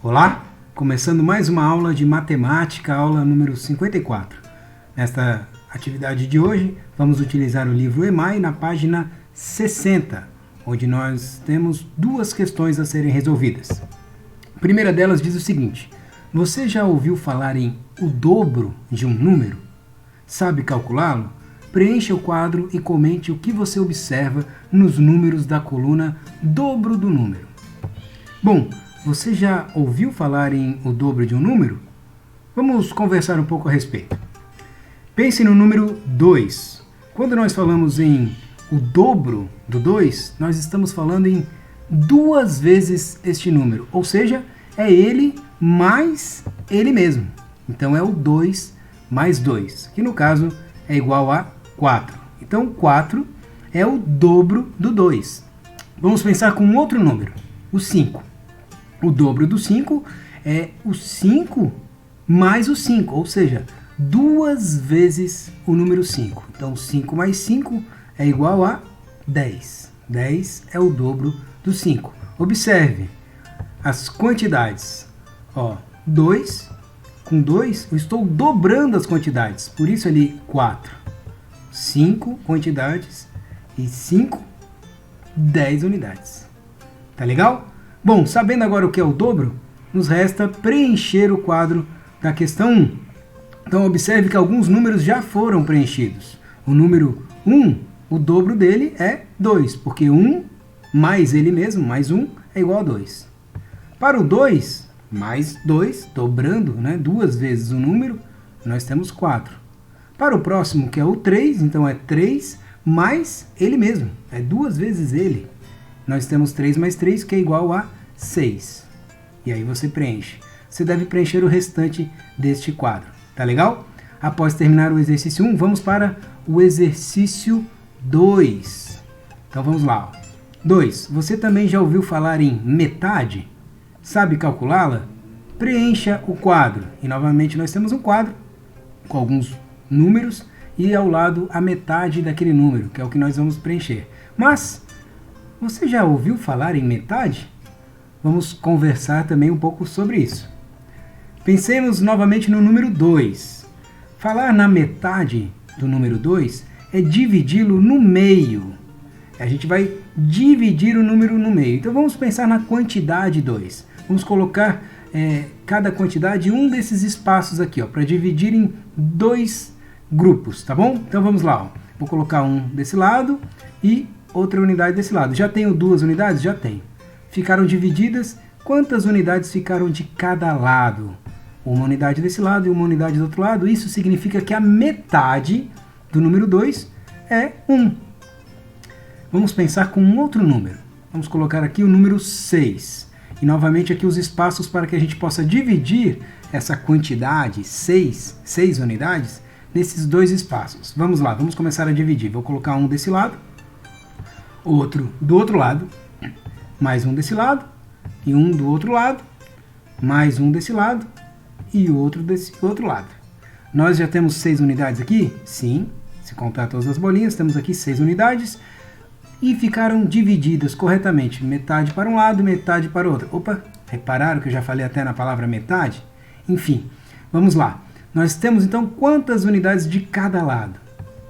Olá, começando mais uma aula de matemática, aula número 54. Nesta atividade de hoje, vamos utilizar o livro EMAI na página 60, onde nós temos duas questões a serem resolvidas. A primeira delas diz o seguinte: você já ouviu falar em o dobro de um número? Sabe calculá-lo? Preencha o quadro e comente o que você observa nos números da coluna dobro do número. Bom, você já ouviu falar em o dobro de um número? Vamos conversar um pouco a respeito. Pense no número 2. Quando nós falamos em o dobro do 2, nós estamos falando em duas vezes este número, ou seja, é ele mais ele mesmo. Então é o 2 mais 2, que no caso é igual a 4. Então 4 é o dobro do 2. Vamos pensar com outro número, o 5. O dobro do 5 é o 5 mais o 5, ou seja, duas vezes o número 5. Então 5 mais 5 é igual a 10. 10 é o dobro do 5. Observe as quantidades. 2, com 2 eu estou dobrando as quantidades, por isso ali 4. 5 quantidades e 5, 10 unidades. Tá legal? Bom, sabendo agora o que é o dobro, nos resta preencher o quadro da questão 1. Então observe que alguns números já foram preenchidos. O número 1, o dobro dele é 2, porque 1 mais ele mesmo, mais 1, é igual a 2. Para o 2, mais 2, dobrando, duas vezes o número, nós temos 4. Para o próximo, que é o 3, então é 3 mais ele mesmo, é duas vezes ele. Nós temos 3 mais 3, que é igual a 6. E aí você preenche. Você deve preencher o restante deste quadro. Tá legal? Após terminar o exercício 1, vamos para o exercício 2. Então vamos lá. 2. Você também já ouviu falar em metade? Sabe calculá-la? Preencha o quadro. E novamente nós temos um quadro com alguns números e ao lado a metade daquele número, que é o que nós vamos preencher. Mas você já ouviu falar em metade? Vamos conversar também um pouco sobre isso. Pensemos novamente no número 2. Falar na metade do número 2 é dividi-lo no meio. A gente vai dividir o número no meio. Então vamos pensar na quantidade 2. Vamos colocar cada quantidade em um desses espaços aqui, para dividir em dois grupos, tá bom? Então vamos lá. Vou colocar um desse lado e outra unidade desse lado. Já tenho duas unidades? Já tenho. Ficaram divididas. Quantas unidades ficaram de cada lado? Uma unidade desse lado e uma unidade do outro lado. Isso significa que a metade do número 2 é 1. Vamos pensar com um outro número. Vamos colocar aqui o número 6. E novamente aqui os espaços para que a gente possa dividir essa quantidade, 6 unidades, nesses dois espaços. Vamos lá, vamos começar a dividir. Vou colocar um desse lado, outro do outro lado, mais um desse lado, e um do outro lado, mais um desse lado, e outro desse outro lado. Nós já temos 6 unidades aqui? Sim, se contar todas as bolinhas, temos aqui 6 unidades, e ficaram divididas corretamente, metade para um lado, metade para o outro. Opa, repararam que eu já falei até na palavra metade? Enfim, vamos lá. Nós temos então quantas unidades de cada lado?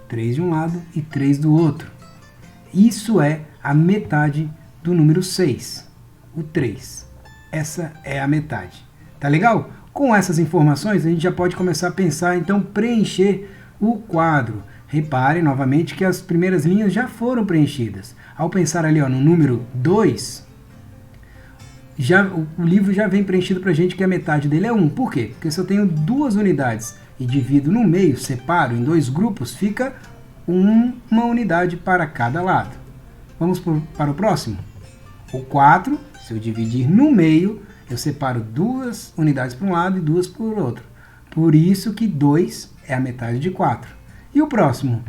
3 de um lado e 3 do outro. Isso é a metade do número 6, o 3. Essa é a metade. Tá legal? Com essas informações a gente já pode começar a pensar, então, preencher o quadro. Reparem novamente que as primeiras linhas já foram preenchidas. Ao pensar ali no número 2, o livro já vem preenchido para a gente que a metade dele é 1. Por quê? Porque se eu tenho duas unidades e divido no meio, separo em dois grupos, fica uma unidade para cada lado. Vamos para o próximo? O 4, se eu dividir no meio, eu separo duas unidades para um lado e duas para o outro. Por isso que 2 é a metade de 4. E o próximo?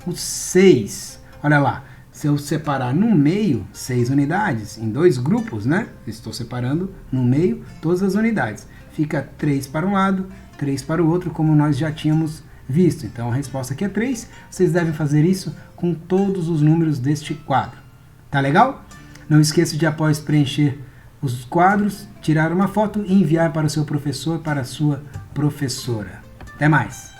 O 6. Olha lá, se eu separar no meio 6 unidades, em dois grupos, estou separando no meio todas as unidades. Fica 3 para um lado, 3 para o outro, como nós já tínhamos visto. Então a resposta aqui é 3. Vocês devem fazer isso com todos os números deste quadro. Tá legal? Não esqueça de, após preencher os quadros, tirar uma foto e enviar para o seu professor, para a sua professora. Até mais!